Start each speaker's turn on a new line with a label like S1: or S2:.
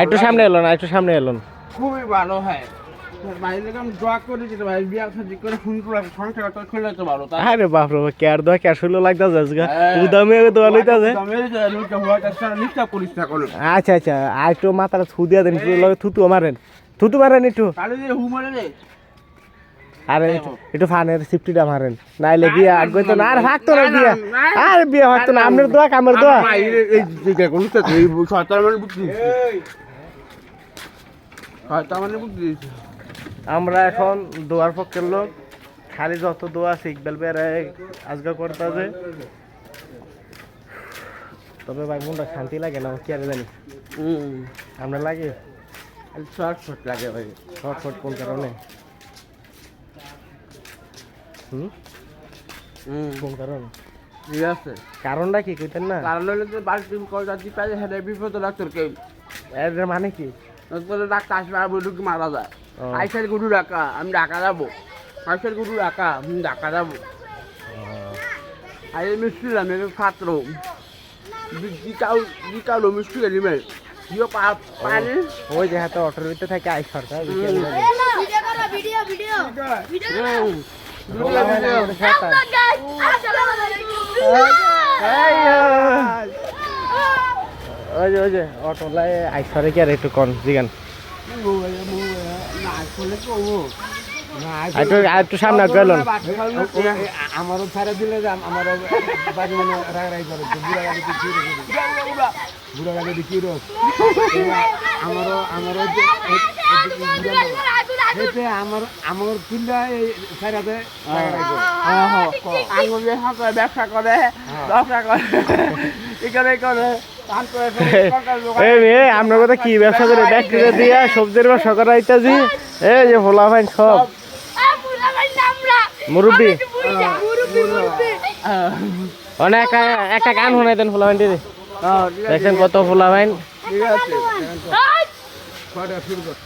S1: একটু সামনে এলো না, একটু সামনে এলো।
S2: খুবই ভালো হয়
S1: আরে বাপ রে, কেয়ার দোয়া কেয়ার শুলো লাগতাছে আজকে উদামে দোয়া লইতাছে। আচ্ছা আচ্ছা, আর একটু মাথাটা থু দিয়া দেন, থুতু মারেন, থুতু মারেন একটু। আরে একটু ফানের সিফটিটা মারেন, নাইলে বিয়া আগে তো না। আর থাকতো না বিয়া, আর বিয়া থাকতো না। আপনার দোয়া কামের দোয়া। আমরা এখন দোয়ার পক্ষের লোক, খালি যত দোয়া আছে ইকবাল বেড়ে আজকে করতে আছে। তবে ভাই মনটা শান্তি লাগে না, কি আর জানি আমরা লাগে শর্ট লাগে ভাই। শর্ট কোন কারণে? কোন কারণে?
S2: ঠিক আছে,
S1: কারণটা কি কইতেন না?
S2: কারণ হলে তো বাড়িতে কয়টা পাই হ্যাঁ বিপদ ডাক্তার কে
S1: এর মানে কি?
S2: ডাক্তার আসবে আর বলুক মারা যায়। আইসার গরু ডাকা, আমি ঢাকা যাবো। আইসার গরু ডাকা, আমি ঢাকা যাবো। আই মিস্ত্রি আমি ছাত্র বিকালো মিস্ত্রি গেলিমে পানি
S1: ওই যে হাতে অটোর ভিতরে থাকে আই সরকার ওই যে অটোলাই আইসরে কি আর একটু কন জিগান একটু সামনে গেলেন।
S2: আমারও ছাড়া দিলে আমার বাড়ি মানে রাগারাগি করে বুড়া গাড়ি কি রোজ আমারও আমার কিনলে এই সাইডাতে আঙুল ব্যবসা করে এখানে করে।
S1: আপনার কথা কি ব্যবসা করে? ব্যাকটেরিয়া দিয়া সবজির ব্যবসা করা ইত্যাদি। এই যে ভোলা ভাই সব মুরব্বী অনেক একটা গান শোনাই দেন ভোলা ভাইন। দেখছেন কত ভোলা ভাইন।
S2: ঠিক আছে।